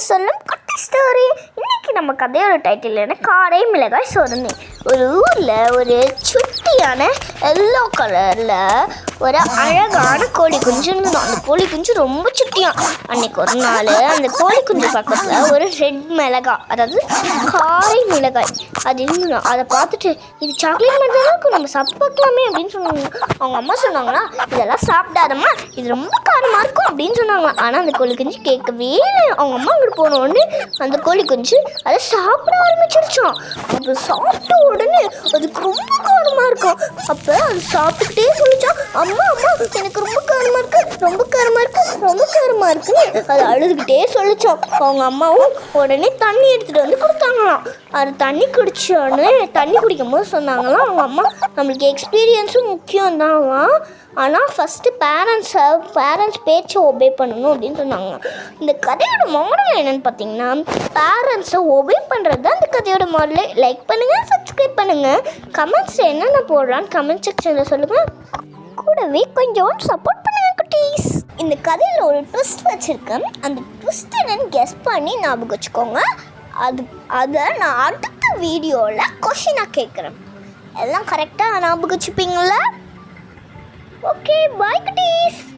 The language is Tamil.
சொல்லும் குட்டி ஸ்டோரி. இன்னைக்கு நம்ம கதையோட டைட்டில் என்ன? காரை மிளகாய் சோதனை. ஒரு ஊரில் ஒரு சுட்டியான எல்லோ கலரில் ஒரு அழகான கோழி குஞ்சு இருந்தது. அந்த கோழி குஞ்சு ரொம்ப சுட்டியான். அன்னைக்கு ஒரு நாள் அந்த கோழி குஞ்சு பக்கத்தில் ஒரு ரெட் மிளகாய், அதாவது காரை மிளகாய் அது இருந்தது. அதை பார்த்துட்டு இது சாக்லேட் மாதிரி தான் இருக்கும், நம்ம சாப்பிட்டு பார்க்கலாமே அப்படின்னு சொன்னாங்க. அவங்க அம்மா சொன்னாங்களா, இதெல்லாம் சாப்பிடாதம்மா, இது ரொம்ப காரமாக இருக்கும் அப்படின்னு சொன்னாங்க. ஆனால் அந்த கோழி குஞ்சு கேட்கவே இல்லை. அவங்க அம்மா அங்கிட்டு போன உடனே அந்த கோழி குஞ்சு அதை சாப்பிட ஆரம்பிச்சிருச்சோம். அப்போ சாப்பிட்ட உடனே அதுக்கு ரொம்ப காரமாக இருக்கும். அப்போ அது சாப்பிட்டுக்கிட்டே சொல்லிச்சான், அம்மா அம்மா எனக்கு ரொம்ப காரமாக இருக்கு, ரொம்ப காரமாக இருக்கு, ரொம்ப காரமாக இருக்குன்னு அது அழுதுகிட்டே சொல்லிச்சோம். அவங்க அம்மாவும் உடனே தண்ணி எடுத்துகிட்டு வந்து கொடுத்தாங்களாம். அது தண்ணி குடிச்ச உடனே தண்ணி குடிக்கும் போது சொன்னாங்களாம் அவங்க அம்மா, நம்மளுக்கு எக்ஸ்பீரியன்ஸும் முக்கியம் தான், ஆனால் ஃபஸ்ட்டு பேரண்ட்ஸ் பேச்சை ஒபே பண்ணணும் அப்படின்னு சொன்னாங்க. இந்த கதையோட மாடல் என்னென்னு பார்த்தீங்கன்னா, பேரண்ட்ஸை ஒபே பண்ணுறது தான் இந்த கதையோட மாடலே. லைக் பண்ணுங்கள், சப்ஸ்கிரைப் பண்ணுங்கள், கமெண்ட்ஸ் என்னென்ன போடுறான்னு கமெண்ட் செக்ஷனில் சொல்லுங்கள். கூடவே கொஞ்சம் சப்போர்ட் பண்ணுங்க குட்டீஸ். இந்த கதையில் ஒரு ட்விஸ்ட் வச்சுருக்கேன். அந்த ட்விஸ்ட் என்னன்னு கெஸ் பண்ணி ஞாபகம் வச்சுக்கோங்க. அதை நான் அடுத்த வீடியோவில் கொஷினாக கேட்குறேன். எல்லாம் கரெக்டாக ஞாபகம் வச்சுப்பீங்களா? ஓகே, பாய் குட்டீஸ்.